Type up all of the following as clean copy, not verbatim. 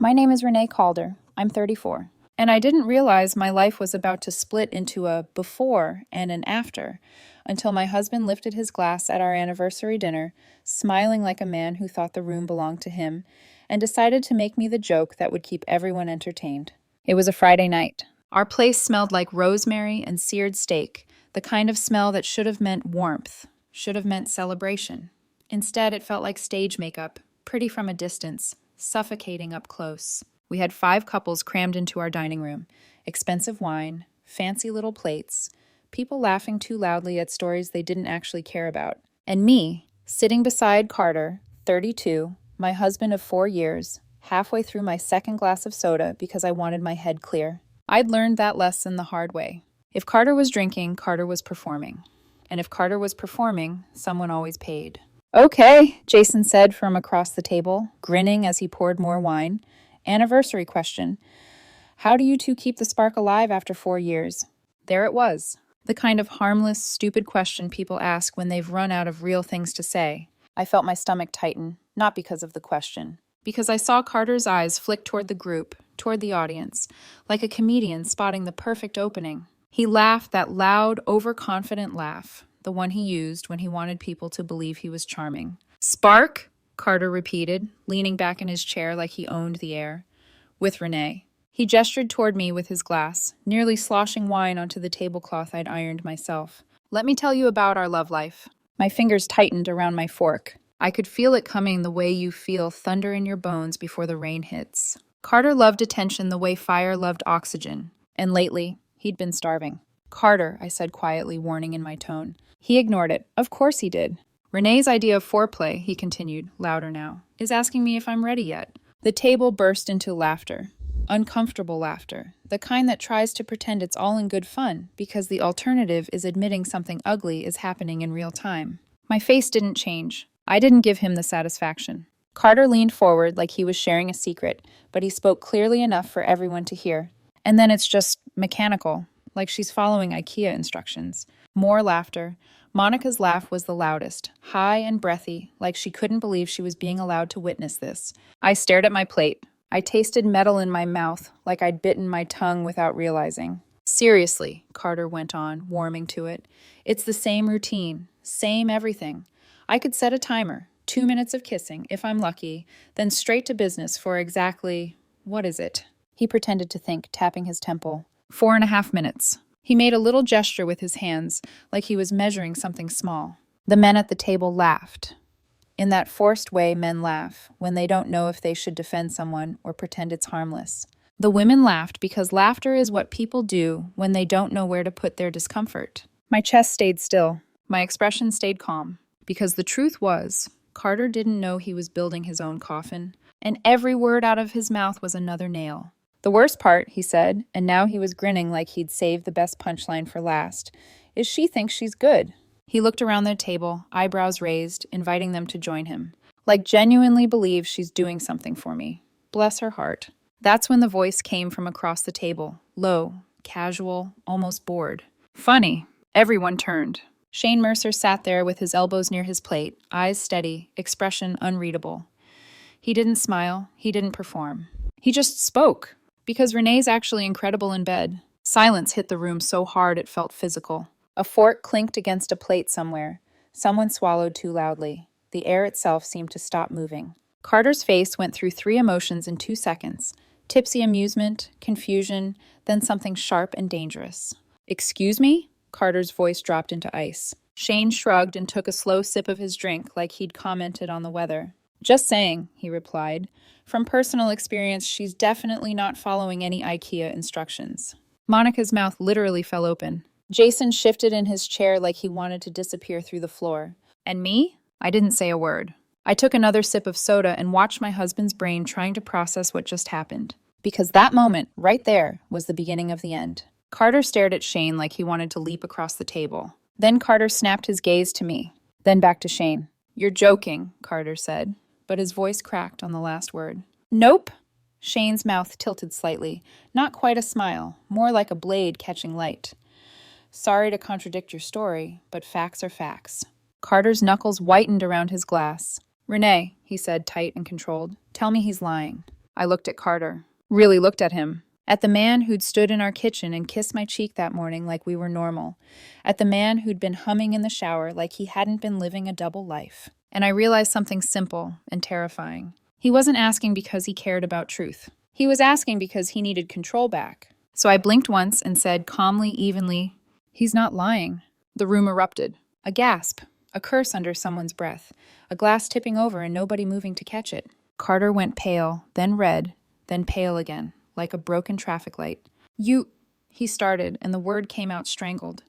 My name is Renee Calder. I'm 34. And I didn't realize my life was about to split into a before and an after until my husband lifted his glass at our anniversary dinner, smiling like a man who thought the room belonged to him, and decided to make me the joke that would keep everyone entertained. It was a Friday night. Our place smelled like rosemary and seared steak, the kind of smell that should have meant warmth, should have meant celebration. Instead, it felt like stage makeup, pretty from a distance, suffocating up close. We had 5 couples crammed into our dining room, expensive wine, fancy little plates, people laughing too loudly at stories they didn't actually care about, and me, sitting beside Carter, 32, my husband of 4 years, halfway through my second glass of soda because I wanted my head clear. I'd learned that lesson the hard way. If Carter was drinking, Carter was performing. And if Carter was performing, someone always paid. Okay, Jason said from across the table, grinning as he poured more wine. Anniversary question. How do you two keep the spark alive after 4 years? There it was. The kind of harmless, stupid question people ask when they've run out of real things to say. I felt my stomach tighten, not because of the question. Because I saw Carter's eyes flick toward the group, toward the audience, like a comedian spotting the perfect opening. He laughed that loud, overconfident laugh, the one he used when he wanted people to believe he was charming. Spark? Carter repeated, leaning back in his chair like he owned the air. With Renee. He gestured toward me with his glass, nearly sloshing wine onto the tablecloth I'd ironed myself. Let me tell you about our love life. My fingers tightened around my fork. I could feel it coming the way you feel thunder in your bones before the rain hits. Carter loved attention the way fire loved oxygen. And lately, he'd been starving. Carter, I said quietly, warning in my tone. He ignored it. Of course he did. Renee's idea of foreplay, he continued, louder now, is asking me if I'm ready yet. The table burst into laughter. Uncomfortable laughter. The kind that tries to pretend it's all in good fun, because the alternative is admitting something ugly is happening in real time. My face didn't change. I didn't give him the satisfaction. Carter leaned forward like he was sharing a secret, but he spoke clearly enough for everyone to hear. And then it's just mechanical, like she's following IKEA instructions. More laughter. Monica's laugh was the loudest, high and breathy, like she couldn't believe she was being allowed to witness this. I stared at my plate. I tasted metal in my mouth, like I'd bitten my tongue without realizing. Seriously, Carter went on, warming to it. It's the same routine, same everything. I could set a timer, 2 minutes of kissing, if I'm lucky, then straight to business for exactly, what is it? He pretended to think, tapping his temple. 4.5 minutes. He made a little gesture with his hands, like he was measuring something small. The men at the table laughed. In that forced way men laugh, when they don't know if they should defend someone or pretend it's harmless. The women laughed because laughter is what people do when they don't know where to put their discomfort. My chest stayed still. My expression stayed calm. Because the truth was, Carter didn't know he was building his own coffin, and every word out of his mouth was another nail. The worst part, he said, and now he was grinning like he'd saved the best punchline for last, is she thinks she's good. He looked around their table, eyebrows raised, inviting them to join him. Like genuinely believes she's doing something for me. Bless her heart. That's when the voice came from across the table, low, casual, almost bored. Funny. Everyone turned. Shane Mercer sat there with his elbows near his plate, eyes steady, expression unreadable. He didn't smile, he didn't perform. He just spoke. Because Renee's actually incredible in bed. Silence hit the room so hard it felt physical. A fork clinked against a plate somewhere. Someone swallowed too loudly. The air itself seemed to stop moving. Carter's face went through 3 emotions in 2 seconds. Tipsy amusement, confusion, then something sharp and dangerous. Excuse me? Carter's voice dropped into ice. Shane shrugged and took a slow sip of his drink like he'd commented on the weather. Just saying, he replied. From personal experience, she's definitely not following any IKEA instructions. Monica's mouth literally fell open. Jason shifted in his chair like he wanted to disappear through the floor. And me? I didn't say a word. I took another sip of soda and watched my husband's brain trying to process what just happened. Because that moment, right there, was the beginning of the end. Carter stared at Shane like he wanted to leap across the table. Then Carter snapped his gaze to me, then back to Shane. You're joking, Carter said, but his voice cracked on the last word. Nope. Shane's mouth tilted slightly, not quite a smile, more like a blade catching light. Sorry to contradict your story, but facts are facts. Carter's knuckles whitened around his glass. Renee, he said, tight and controlled, tell me he's lying. I looked at Carter. Really looked at him. At the man who'd stood in our kitchen and kissed my cheek that morning like we were normal. At the man who'd been humming in the shower like he hadn't been living a double life. And I realized something simple and terrifying. He wasn't asking because he cared about truth. He was asking because he needed control back. So I blinked once and said calmly, evenly, "He's not lying." The room erupted. A gasp. A curse under someone's breath. A glass tipping over and nobody moving to catch it. Carter went pale, then red, then pale again, like a broken traffic light. He started, and the word came out strangled.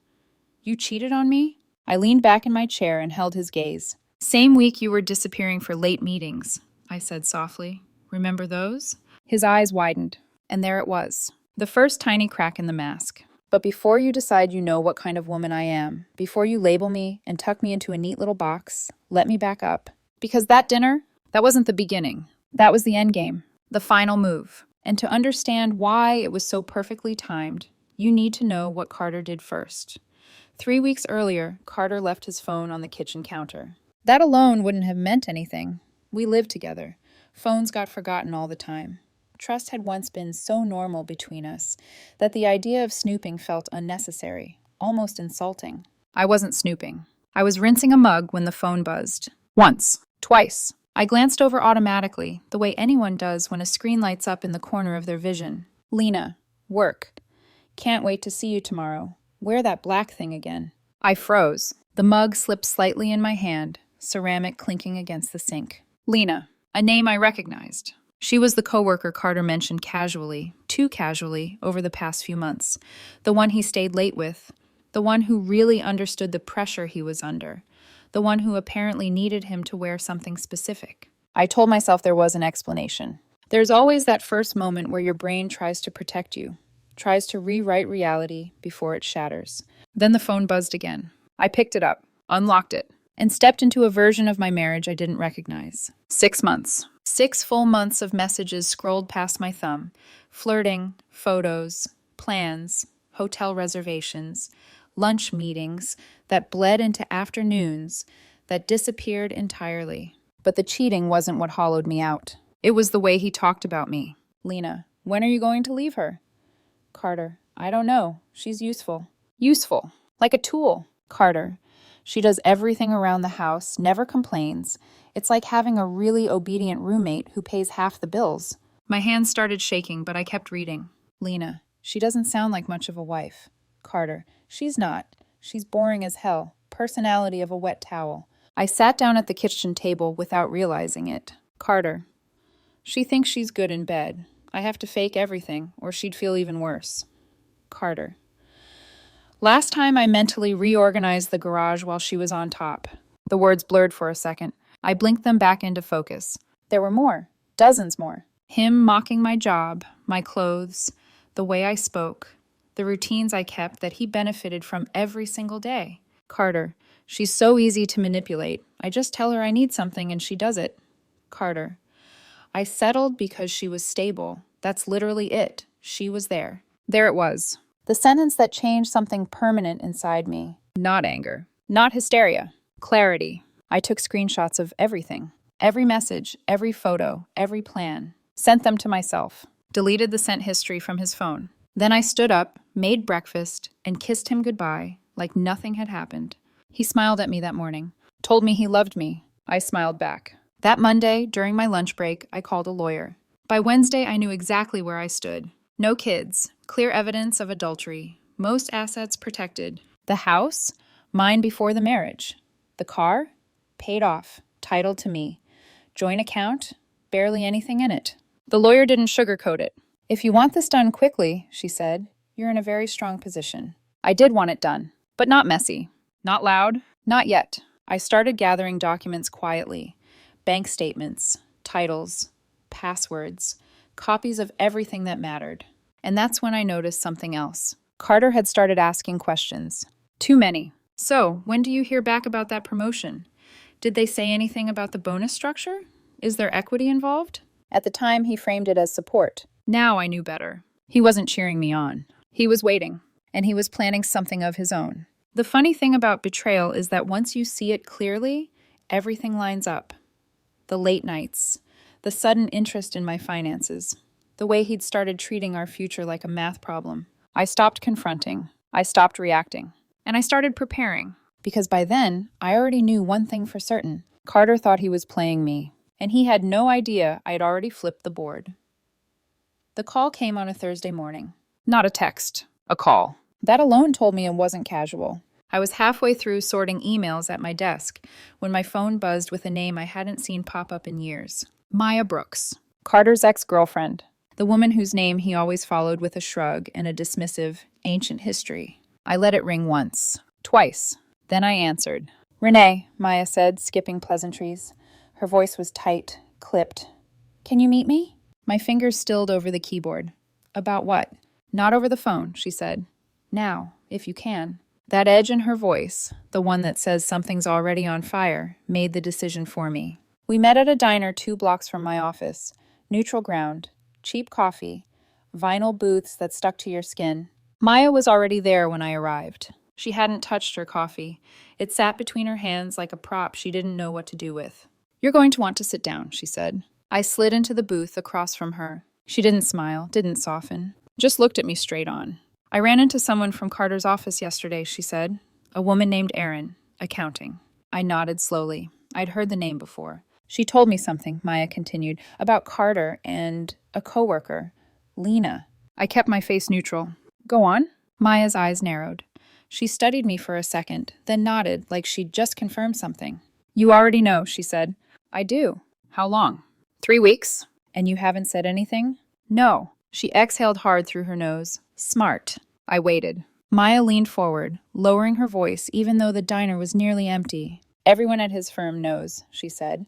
"You cheated on me?" I leaned back in my chair and held his gaze. "Same week you were disappearing for late meetings," I said softly. "Remember those?" His eyes widened, and there it was. The first tiny crack in the mask. "But before you decide you know what kind of woman I am, before you label me and tuck me into a neat little box, let me back up. Because that dinner, that wasn't the beginning. That was the end game, the final move. And to understand why it was so perfectly timed, you need to know what Carter did first. 3 weeks earlier, Carter left his phone on the kitchen counter. That alone wouldn't have meant anything. We lived together. Phones got forgotten all the time. Trust had once been so normal between us that the idea of snooping felt unnecessary, almost insulting. I wasn't snooping. I was rinsing a mug when the phone buzzed. Once. Twice. I glanced over automatically, the way anyone does when a screen lights up in the corner of their vision. "Lena. Work. Can't wait to see you tomorrow. Wear that black thing again." I froze. The mug slipped slightly in my hand, ceramic clinking against the sink. Lena. A name I recognized. She was the coworker Carter mentioned casually, too casually, over the past few months. The one he stayed late with. The one who really understood the pressure he was under. The one who apparently needed him to wear something specific. I told myself there was an explanation. There's always that first moment where your brain tries to protect you, tries to rewrite reality before it shatters. Then the phone buzzed again. I picked it up, unlocked it, and stepped into a version of my marriage I didn't recognize. 6 months. 6 full months of messages scrolled past my thumb. Flirting, photos, plans, hotel reservations, lunch meetings that bled into afternoons that disappeared entirely. But the cheating wasn't what hollowed me out. It was the way he talked about me. Lena, when are you going to leave her? Carter, I don't know. She's useful. Useful. Like a tool. Carter, she does everything around the house, never complains. It's like having a really obedient roommate who pays half the bills. My hands started shaking, but I kept reading. Lena, she doesn't sound like much of a wife. Carter, she's not. She's boring as hell. Personality of a wet towel. I sat down at the kitchen table without realizing it. Carter, she thinks she's good in bed. I have to fake everything, or she'd feel even worse. Carter, last time I mentally reorganized the garage while she was on top. The words blurred for a second. I blinked them back into focus. There were more. Dozens more. Him mocking my job, my clothes, the way I spoke, the routines I kept that he benefited from every single day. Carter, she's so easy to manipulate. I just tell her I need something and she does it. Carter, I settled because she was stable. That's literally it. She was there. There it was. The sentence that changed something permanent inside me. Not anger. Not hysteria. Clarity. I took screenshots of everything. Every message, every photo, every plan. Sent them to myself. Deleted the sent history from his phone. Then I stood up, made breakfast, and kissed him goodbye like nothing had happened. He smiled at me that morning. Told me he loved me. I smiled back. That Monday, during my lunch break, I called a lawyer. By Wednesday, I knew exactly where I stood. No kids. Clear evidence of adultery. Most assets protected. The house? Mine before the marriage. The car? Paid off. Titled to me. Joint account? Barely anything in it. The lawyer didn't sugarcoat it. If you want this done quickly, she said, you're in a very strong position. I did want it done, but not messy. Not loud. Not yet. I started gathering documents quietly. Bank statements, titles, passwords, copies of everything that mattered. And that's when I noticed something else. Carter had started asking questions. Too many. So, when do you hear back about that promotion? Did they say anything about the bonus structure? Is there equity involved? At the time, he framed it as support. Now I knew better. He wasn't cheering me on. He was waiting, and he was planning something of his own. The funny thing about betrayal is that once you see it clearly, everything lines up. The late nights, The sudden interest in my finances. The way he'd started treating our future like a math problem. I stopped confronting. I stopped reacting. And I started preparing. Because by then, I already knew one thing for certain. Carter thought he was playing me. And he had no idea I had already flipped the board. The call came on a Thursday morning. Not a text. A call. That alone told me it wasn't casual. I was halfway through sorting emails at my desk when my phone buzzed with a name I hadn't seen pop up in years. Maya Brooks. Carter's ex-girlfriend. The woman whose name he always followed with a shrug and a dismissive, ancient history. I let it ring once. Twice. Then I answered. "Renee," Maya said, skipping pleasantries. Her voice was tight, clipped. "Can you meet me?" My fingers stilled over the keyboard. "About what?" "Not over the phone," she said. "Now, if you can." That edge in her voice, the one that says something's already on fire, made the decision for me. We met at a diner 2 blocks from my office. Neutral ground, cheap coffee, vinyl booths that stuck to your skin. Maya was already there when I arrived. She hadn't touched her coffee. It sat between her hands like a prop she didn't know what to do with. "You're going to want to sit down," she said. I slid into the booth across from her. She didn't smile, didn't soften, just looked at me straight on. "I ran into someone from Carter's office yesterday," she said. "A woman named Erin, accounting." I nodded slowly. I'd heard the name before. "She told me something," Maya continued, "about Carter and a coworker, Lena." I kept my face neutral. "Go on." Maya's eyes narrowed. She studied me for a second, then nodded like she'd just confirmed something. "You already know," she said. "I do." "How long?" 3 weeks. "And you haven't said anything?" "No." She exhaled hard through her nose. "Smart." I waited. Maya leaned forward, lowering her voice even though the diner was nearly empty. "Everyone at his firm knows," she said.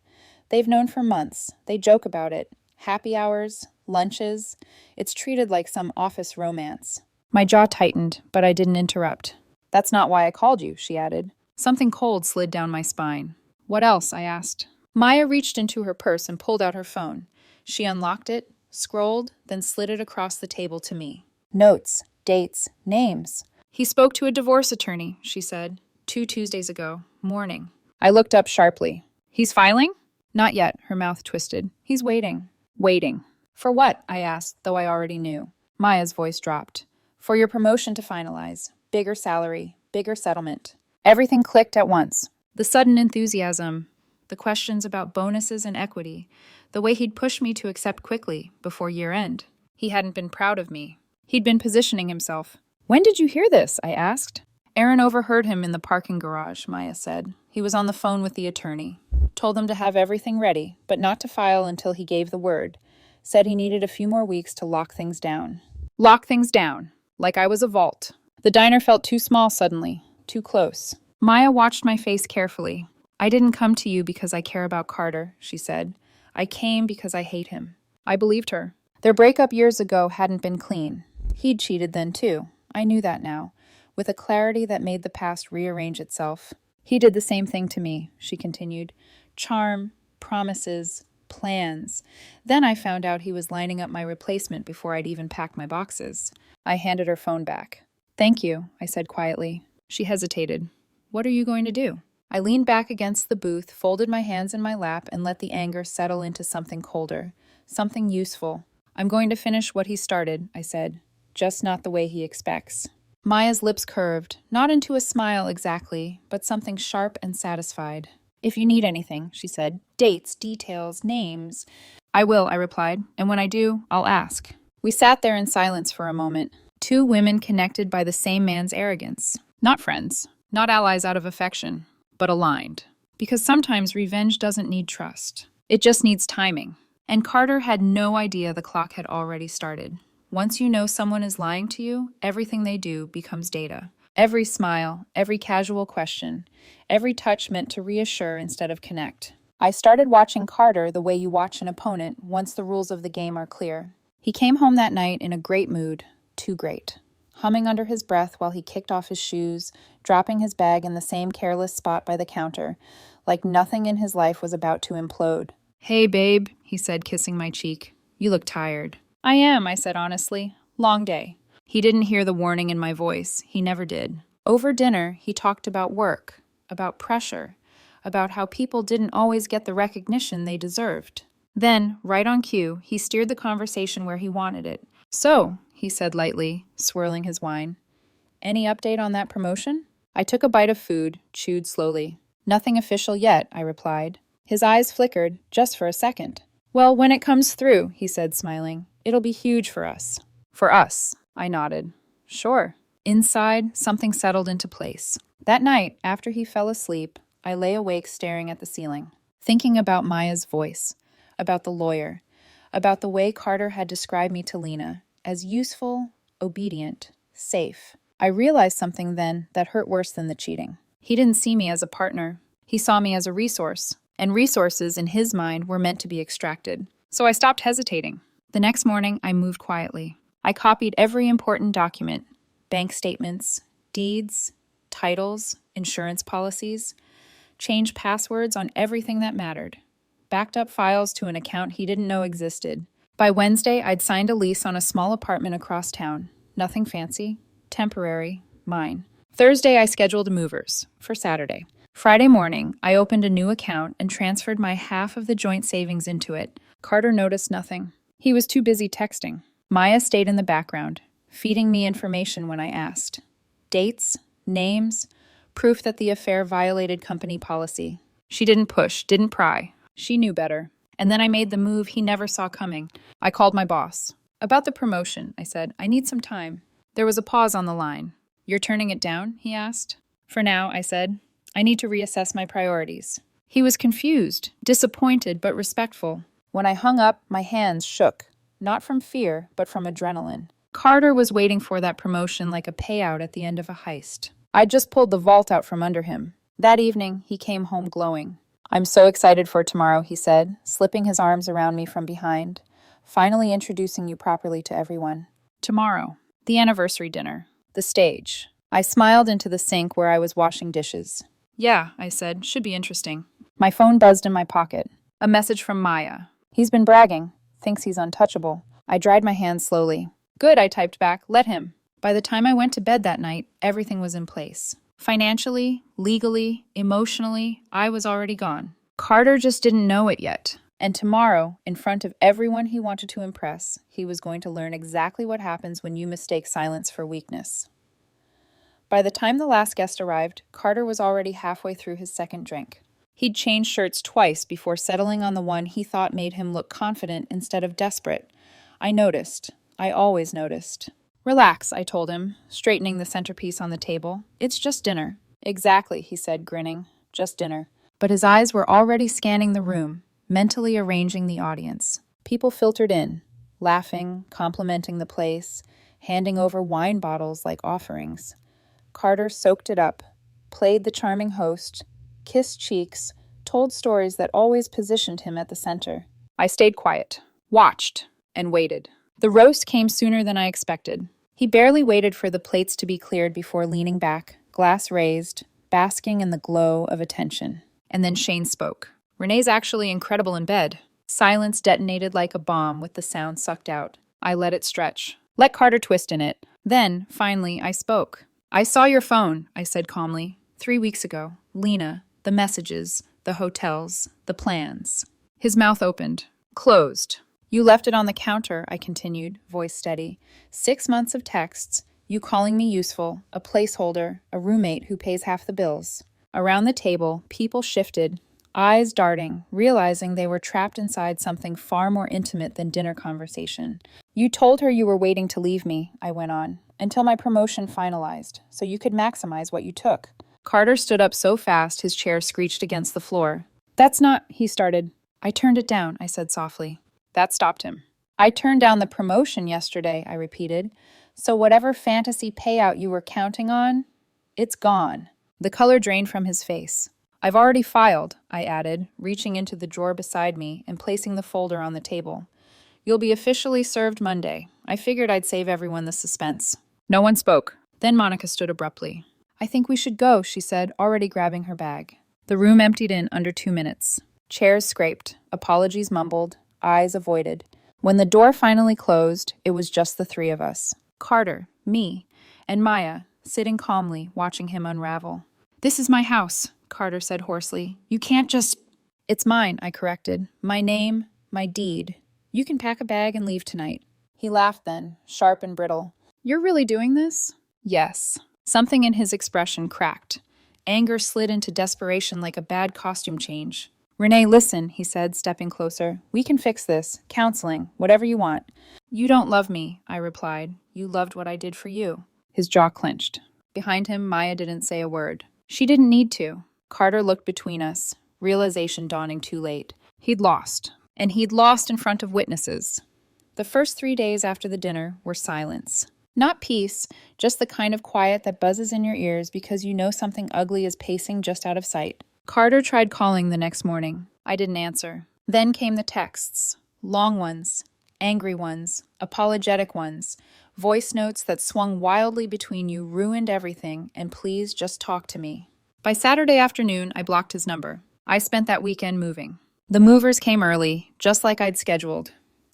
"They've known for months. They joke about it. Happy hours, lunches. It's treated like some office romance." My jaw tightened, but I didn't interrupt. "That's not why I called you," she added. Something cold slid down my spine. "What else?" I asked. Maya reached into her purse and pulled out her phone. She unlocked it, scrolled, then slid it across the table to me. "Notes, dates, names." "He spoke to a divorce attorney," she said. 2 Tuesdays ago, morning." I looked up sharply. "He's filing?" "Not yet," her mouth twisted. "He's waiting." "Waiting." "For what?" I asked, though I already knew. Maya's voice dropped. "For your promotion to finalize. Bigger salary, bigger settlement." Everything clicked at once. The sudden enthusiasm, the questions about bonuses and equity, the way he'd pushed me to accept quickly, before year-end. He hadn't been proud of me. He'd been positioning himself. "When did you hear this?" I asked. "Aaron overheard him in the parking garage," Maya said. "He was on the phone with the attorney. Told them to have everything ready, but not to file until he gave the word. Said he needed a few more weeks to lock things down." Lock things down. Like I was a vault. The diner felt too small suddenly, too close. Maya watched my face carefully. "I didn't come to you because I care about Carter," she said. "I came because I hate him." I believed her. Their breakup years ago hadn't been clean. He'd cheated then too. I knew that now, with a clarity that made the past rearrange itself. "He did the same thing to me," she continued. "Charm, promises, plans. Then I found out he was lining up my replacement before I'd even packed my boxes." I handed her phone back. "Thank you," I said quietly. She hesitated. "What are you going to do?" I leaned back against the booth, folded my hands in my lap, and let the anger settle into something colder, something useful. "I'm going to finish what he started," I said, "just not the way he expects." Maya's lips curved, not into a smile exactly, but something sharp and satisfied. "If you need anything," she said, "dates, details, names." "I will," I replied, "and when I do, I'll ask." We sat there in silence for a moment, 2 women connected by the same man's arrogance. Not friends, not allies out of affection, but aligned. Because sometimes revenge doesn't need trust. It just needs timing. And Carter had no idea the clock had already started. Once you know someone is lying to you, everything they do becomes data. Every smile, every casual question, every touch meant to reassure instead of connect. I started watching Carter the way you watch an opponent once the rules of the game are clear. He came home that night in a great mood, too great. Humming under his breath while he kicked off his shoes, dropping his bag in the same careless spot by the counter, like nothing in his life was about to implode. "Hey, babe," he said, kissing my cheek. "You look tired." "I am," I said honestly. "Long day." He didn't hear the warning in my voice. He never did. Over dinner, he talked about work, about pressure, about how people didn't always get the recognition they deserved. Then, right on cue, he steered the conversation where he wanted it. "So," he said lightly, swirling his wine, "any update on that promotion?" I took a bite of food, chewed slowly. "Nothing official yet," I replied. His eyes flickered, just for a second. "Well, when it comes through," he said, smiling, "it'll be huge for us." "For us," I nodded. "Sure." Inside, something settled into place. That night, after he fell asleep, I lay awake staring at the ceiling, thinking about Maya's voice, about the lawyer, about the way Carter had described me to Lena, as useful, obedient, safe. I realized something then that hurt worse than the cheating. He didn't see me as a partner. He saw me as a resource, and resources in his mind were meant to be extracted. So I stopped hesitating. The next morning, I moved quietly. I copied every important document: bank statements, deeds, titles, insurance policies, changed passwords on everything that mattered, backed up files to an account he didn't know existed. By Wednesday, I'd signed a lease on a small apartment across town. Nothing fancy, temporary, mine. Thursday, I scheduled movers for Saturday. Friday morning, I opened a new account and transferred my half of the joint savings into it. Carter noticed nothing. He was too busy texting. Maya stayed in the background, feeding me information when I asked. Dates, names, proof that the affair violated company policy. She didn't push, didn't pry. She knew better. And then I made the move he never saw coming. I called my boss. "About the promotion," I said. "I need some time." There was a pause on the line. "You're turning it down?" he asked. "For now," I said. "I need to reassess my priorities." He was confused, disappointed, but respectful. When I hung up, my hands shook. Not from fear, but from adrenaline. Carter was waiting for that promotion like a payout at the end of a heist. I'd just pulled the vault out from under him. That evening, he came home glowing. "I'm so excited for tomorrow," he said, slipping his arms around me from behind. "Finally introducing you properly to everyone." Tomorrow. The anniversary dinner. The stage. I smiled into the sink where I was washing dishes. "Yeah," I said, "should be interesting." My phone buzzed in my pocket. A message from Maya. "He's been bragging. Thinks he's untouchable." I dried my hands slowly. "Good," I typed back. "Let him." By the time I went to bed that night, everything was in place. Financially, legally, emotionally, I was already gone. Carter just didn't know it yet. And tomorrow, in front of everyone he wanted to impress, he was going to learn exactly what happens when you mistake silence for weakness. By the time the last guest arrived, Carter was already halfway through his second drink. He'd changed shirts twice before settling on the one he thought made him look confident instead of desperate. I noticed. I always noticed. "Relax," I told him, straightening the centerpiece on the table. "It's just dinner." "Exactly," he said, grinning. "Just dinner." But his eyes were already scanning the room, mentally arranging the audience. People filtered in, laughing, complimenting the place, handing over wine bottles like offerings. Carter soaked it up, played the charming host, kissed cheeks, told stories that always positioned him at the center. I stayed quiet, watched, and waited. The roast came sooner than I expected. He barely waited for the plates to be cleared before leaning back, glass raised, basking in the glow of attention. And then Shane spoke. "Renee's actually incredible in bed." Silence detonated like a bomb with the sound sucked out. I let it stretch. Let Carter twist in it. Then, finally, I spoke. "I saw your phone," I said calmly. 3 weeks ago. Lena, the messages, the hotels, the plans." His mouth opened. Closed. "You left it on the counter," I continued, voice steady. 6 months of texts, you calling me useful, a placeholder, a roommate who pays half the bills. Around the table, people shifted, eyes darting, realizing they were trapped inside something far more intimate than dinner conversation. "You told her you were waiting to leave me," I went on, "until my promotion finalized, so you could maximize what you took." Carter stood up so fast his chair screeched against the floor. "That's not," he started. "I turned it down," I said softly. That stopped him. "I turned down the promotion yesterday," I repeated. "So whatever fantasy payout you were counting on, it's gone." The color drained from his face. "I've already filed," I added, reaching into the drawer beside me and placing the folder on the table. "You'll be officially served Monday. I figured I'd save everyone the suspense." No one spoke. Then Monica stood abruptly. "I think we should go," she said, already grabbing her bag. The room emptied in under 2 minutes. Chairs scraped, apologies mumbled, eyes avoided. When the door finally closed, it was just the three of us. Carter, me, and Maya, sitting calmly, watching him unravel. "This is my house," Carter said hoarsely. "You can't just—" "It's mine," I corrected. "My name, My deed. You can pack a bag and leave tonight. He laughed then, sharp and brittle. You're really doing this? Yes. Something in his expression cracked. Anger slid into desperation like a bad costume change. Renee, listen, he said, stepping closer. We can fix this. Counseling. Whatever you want. You don't love me, I replied. You loved what I did for you. His jaw clenched. Behind him, Maya didn't say a word. She didn't need to. Carter looked between us, realization dawning too late. He'd lost. And he'd lost in front of witnesses. The first 3 days after the dinner were silence. Not peace, just the kind of quiet that buzzes in your ears because you know something ugly is pacing just out of sight. Carter tried calling the next morning. I didn't answer. Then came the texts. Long ones, angry ones, apologetic ones, voice notes that swung wildly between you ruined everything, and please just talk to me. By Saturday afternoon, I blocked his number. I spent that weekend moving. The movers came early, just like I'd scheduled.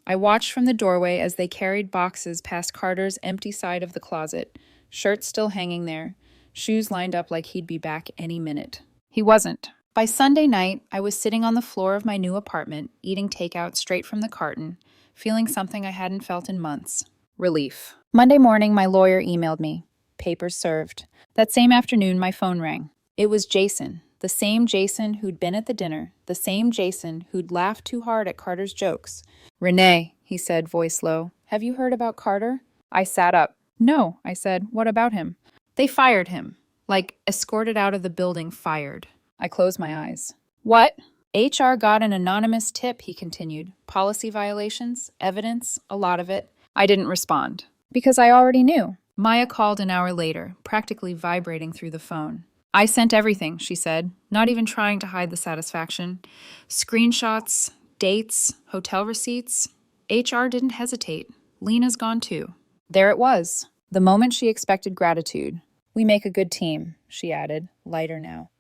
I watched from the doorway as they carried boxes past Carter's empty side of the closet, shirts still hanging there, shoes lined up like he'd be back any minute. He wasn't. By Sunday night, I was sitting on the floor of my new apartment, eating takeout straight from the carton, feeling something I hadn't felt in months. Relief. Monday morning, my lawyer emailed me. Papers served. That same afternoon, my phone rang. It was Jason, the same Jason who'd been at the dinner, the same Jason who'd laughed too hard at Carter's jokes. Renee, he said, voice low, have you heard about Carter? I sat up. No, I said, what about him? They fired him. Like, escorted out of the building, fired. I closed my eyes. What? HR got an anonymous tip, he continued. Policy violations, evidence, a lot of it. I didn't respond. Because I already knew. Maya called an hour later, practically vibrating through the phone. I sent everything, she said, not even trying to hide the satisfaction. Screenshots, dates, hotel receipts. HR didn't hesitate. Lena's gone too. There it was. The moment she expected gratitude. We make a good team, she added, lighter now.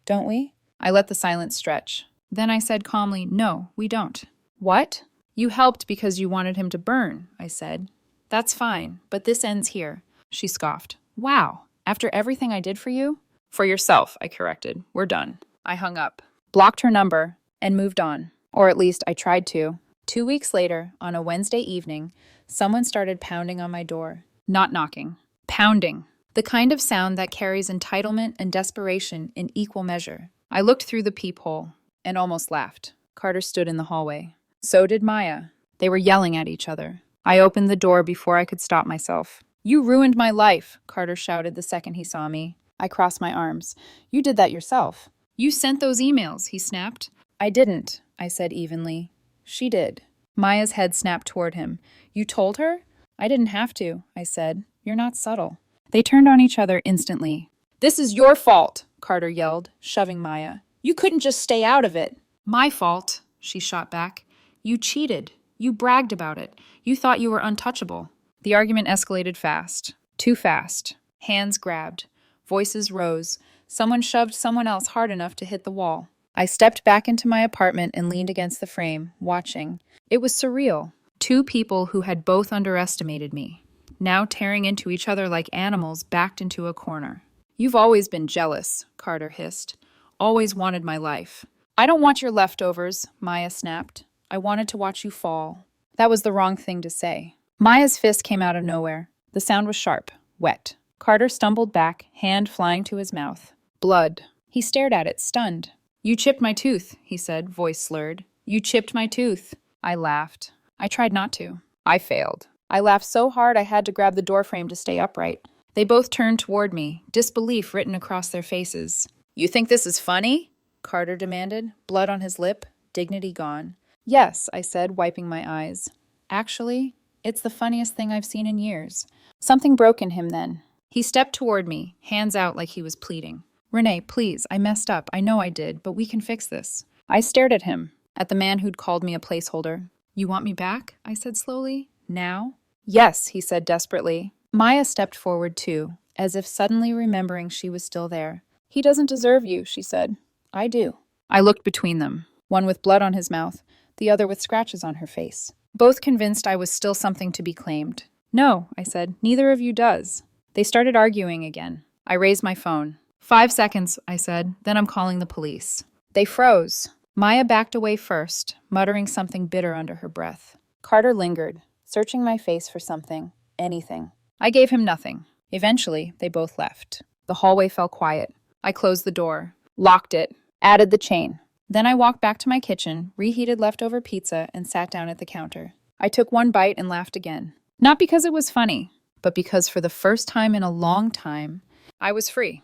Don't we? I let the silence stretch. Then I said calmly, no, we don't. What? You helped because you wanted him to burn, I said. That's fine, but this ends here. She scoffed. Wow, after everything I did for you? For yourself, I corrected. We're done. I hung up, blocked her number, and moved on. Or at least I tried to. 2 weeks later, on a Wednesday evening, someone started pounding on my door. Not knocking. Pounding. The kind of sound that carries entitlement and desperation in equal measure. I looked through the peephole and almost laughed. Carter stood in the hallway. So did Maya. They were yelling at each other. I opened the door before I could stop myself. You ruined my life, Carter shouted the second he saw me. I crossed my arms. You did that yourself. You sent those emails, he snapped. I didn't, I said evenly. She did. Maya's head snapped toward him. You told her? I didn't have to, I said. You're not subtle. They turned on each other instantly. This is your fault, Carter yelled, shoving Maya. You couldn't just stay out of it. My fault, she shot back. You cheated. You bragged about it. You thought you were untouchable. The argument escalated fast. Too fast. Hands grabbed. Voices rose. Someone shoved someone else hard enough to hit the wall. I stepped back into my apartment and leaned against the frame, watching. It was surreal. Two people who had both underestimated me, now tearing into each other like animals backed into a corner. You've always been jealous, Carter hissed. Always wanted my life. I don't want your leftovers, Maya snapped. I wanted to watch you fall. That was the wrong thing to say. Maya's fist came out of nowhere. The sound was sharp, wet. Carter stumbled back, hand flying to his mouth. Blood. He stared at it, stunned. You chipped my tooth, he said, voice slurred. You chipped my tooth. I laughed. I tried not to. I failed. I laughed so hard I had to grab the doorframe to stay upright. They both turned toward me, disbelief written across their faces. You think this is funny? Carter demanded, blood on his lip, dignity gone. Yes, I said, wiping my eyes. Actually, it's the funniest thing I've seen in years. Something broke in him then. He stepped toward me, hands out like he was pleading. Renee, please, I messed up. I know I did, but we can fix this. I stared at him, at the man who'd called me a placeholder. You want me back? I said slowly. Now? Yes, he said desperately. Maya stepped forward too, as if suddenly remembering she was still there. He doesn't deserve you, she said. I do. I looked between them, one with blood on his mouth, the other with scratches on her face. Both convinced I was still something to be claimed. No, I said, neither of you does. They started arguing again. I raised my phone. 5 seconds, I said, then I'm calling the police. They froze. Maya backed away first, muttering something bitter under her breath. Carter lingered, searching my face for something, anything. I gave him nothing. Eventually, they both left. The hallway fell quiet. I closed the door, locked it, added the chain. Then I walked back to my kitchen, reheated leftover pizza, and sat down at the counter. I took one bite and laughed again. Not because it was funny, but because for the first time in a long time, I was free.